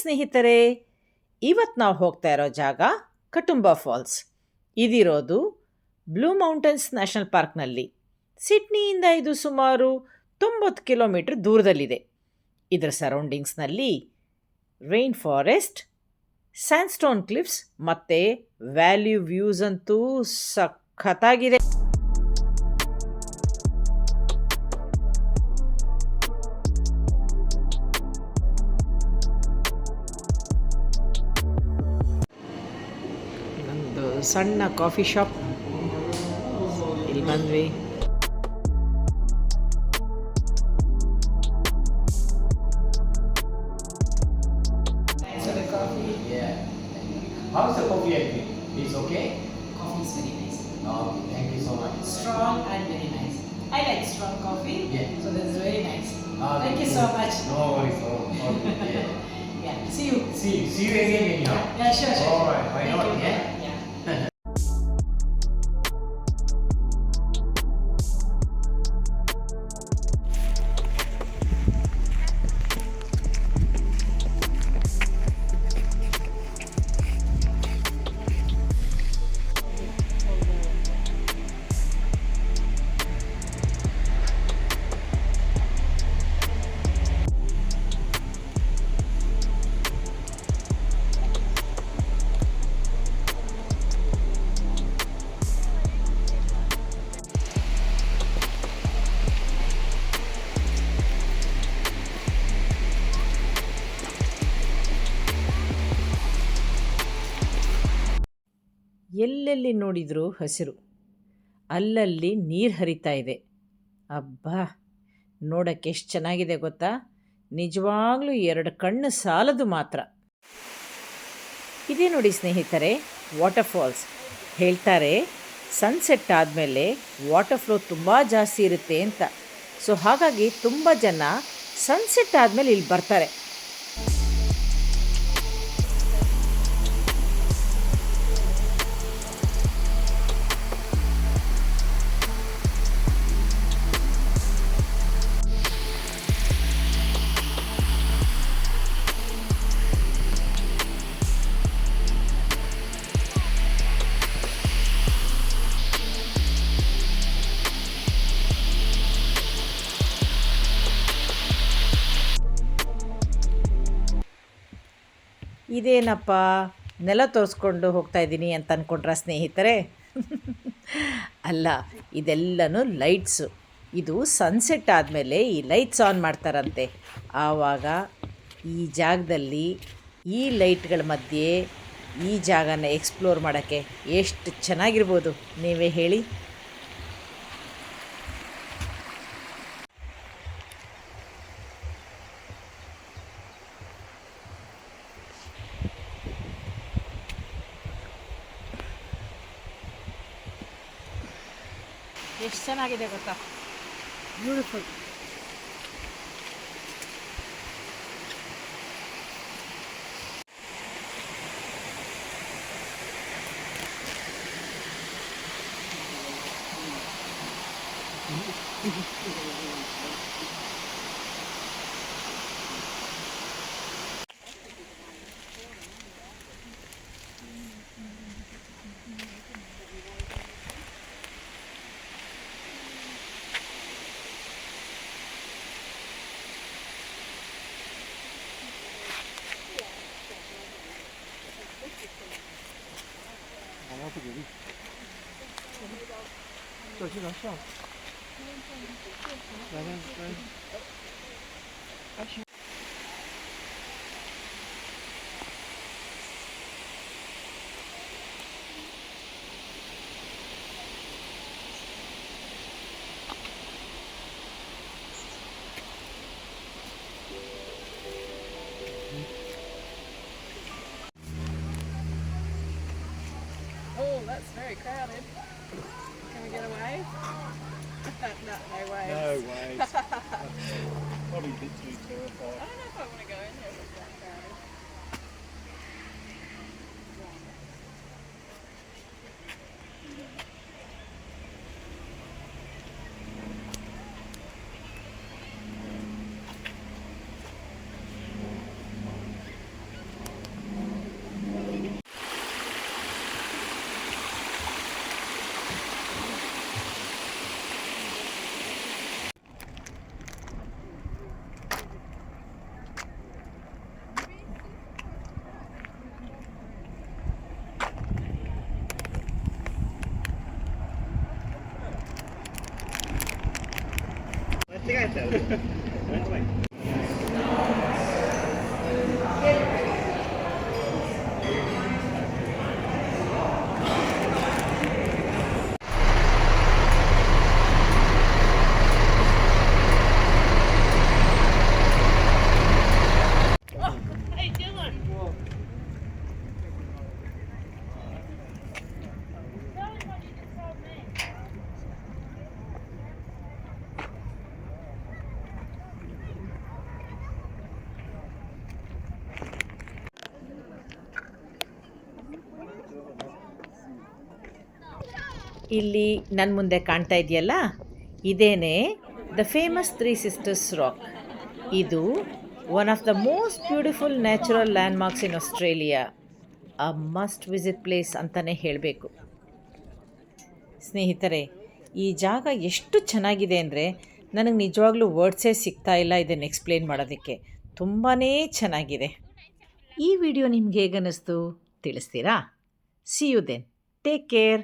ಸ್ನೇಹಿತರೆ, ಇವತ್ತು ನಾವು ಹೋಗ್ತಾ ಇರೋ ಜಾಗ ಕಟುಂಬಾ ಫಾಲ್ಸ್. ಇದಿರೋದು ಬ್ಲೂ ಮೌಂಟನ್ಸ್ ನ್ಯಾಷನಲ್ ಪಾರ್ಕ್ನಲ್ಲಿ. ಸಿಡ್ನಿಯಿಂದ ಇದು ಸುಮಾರು 90 ಕಿಲೋಮೀಟರ್ ದೂರದಲ್ಲಿದೆ. ಇದರ ಸರೌಂಡಿಂಗ್ಸ್ನಲ್ಲಿ ರೈನ್ ಫಾರೆಸ್ಟ್, ಸ್ಯಾಂಡ್ಸ್ಟೋನ್ ಕ್ಲಿಫ್ಸ್ ಮತ್ತು ವ್ಯಾಲ್ಯೂ ವ್ಯೂಸ್ ಅಂತೂ ಸಖತ್ತಾಗಿದೆ. ಒಂದು ಸಣ್ಣ ಕಾಫಿ ಶಾಪ್ ಇಲ್ಲಿ ಬಂದ್ವಿ. How's the coffee, I think? It's okay? Coffee is very nice. Okay, thank you so much. Strong and very nice. I like strong coffee. Yeah. So this is very nice. Thank you so much. No worries. Okay, yeah. Yeah. See you. See you again anyhow. Yeah, sure. All right, why Thank not? you. Yeah. Yeah. ಎಲ್ಲೆಲ್ಲಿ ನೋಡಿದರೂ ಹಸಿರು, ಅಲ್ಲಲ್ಲಿ ನೀರು ಹರಿತಾ ಇದೆ. ಅಬ್ಬಾ, ನೋಡೋಕ್ಕೆ ಎಷ್ಟು ಚೆನ್ನಾಗಿದೆ ಗೊತ್ತಾ? ನಿಜವಾಗ್ಲೂ 2 ಕಣ್ಣು ಸಾಲದು ಮಾತ್ರ. ಇದೇ ನೋಡಿ ಸ್ನೇಹಿತರೆ, ವಾಟರ್ ಫಾಲ್ಸ್. ಹೇಳ್ತಾರೆ ಸನ್ಸೆಟ್ ಆದಮೇಲೆ ವಾಟರ್ ಫ್ಲೋ ತುಂಬ ಜಾಸ್ತಿ ಇರುತ್ತೆ ಅಂತ. ಸೊ ಹಾಗಾಗಿ ತುಂಬ ಜನ ಸನ್ಸೆಟ್ ಆದಮೇಲೆ ಇಲ್ಲಿ ಬರ್ತಾರೆ. ಇದೇನಪ್ಪ ನೆಲ ತೋರಿಸ್ಕೊಂಡು ಹೋಗ್ತಾ ಇದ್ದೀನಿ ಅಂತ ಅಂದ್ಕೊಂಡ್ರ ಸ್ನೇಹಿತರೆ? ಅಲ್ಲ, ಇದೆಲ್ಲನೂ ಲೈಟ್ಸು. ಇದು ಸನ್ಸೆಟ್ ಆದಮೇಲೆ ಈ ಲೈಟ್ಸ್ ಆನ್ ಮಾಡ್ತಾರಂತೆ. ಆವಾಗ ಈ ಜಾಗದಲ್ಲಿ ಈ ಲೈಟ್ಗಳ ಮಧ್ಯೆ ಈ ಜಾಗನ ಎಕ್ಸ್ಪ್ಲೋರ್ ಮಾಡೋಕ್ಕೆ ಎಷ್ಟು ಚೆನ್ನಾಗಿರ್ಬೋದು, ನೀವೇ ಹೇಳಿ. ಎಷ್ಟು ಚೆನ್ನಾಗಿದೆ ಗೊತ್ತಾ? Beautiful. Oh, that's very crowded. Can we get away? No, no way. No way. Probably a bit too terrified. I don't know if I want to go in there if it's that crowded. Hey, Dylan. ಇಲ್ಲಿ ನನ್ನ ಮುಂದೆ ಕಾಣ್ತಾ ಇದೆಯಲ್ಲ ಇದೇನೇ the famous three sisters rock. ಇದು one of the most beautiful natural landmarks in Australia. A must visit place ಅಂತಲೇ ಹೇಳಬೇಕು. ಸ್ನೇಹಿತರೆ, ಈ ಜಾಗ ಎಷ್ಟು ಚೆನ್ನಾಗಿದೆ ಅಂದರೆ ನನಗೆ ನಿಜವಾಗ್ಲೂ ವರ್ಡ್ಸೇ ಸಿಗ್ತಾ ಇಲ್ಲ ಇದನ್ನು ಎಕ್ಸ್ಪ್ಲೇನ್ ಮಾಡೋದಕ್ಕೆ. ತುಂಬಾ ಚೆನ್ನಾಗಿದೆ. ಈ ವಿಡಿಯೋ ನಿಮ್ಗೆ ಹೇಗನ್ನಿಸ್ತು ತಿಳಿಸ್ತೀರಾ? See you then. Take care.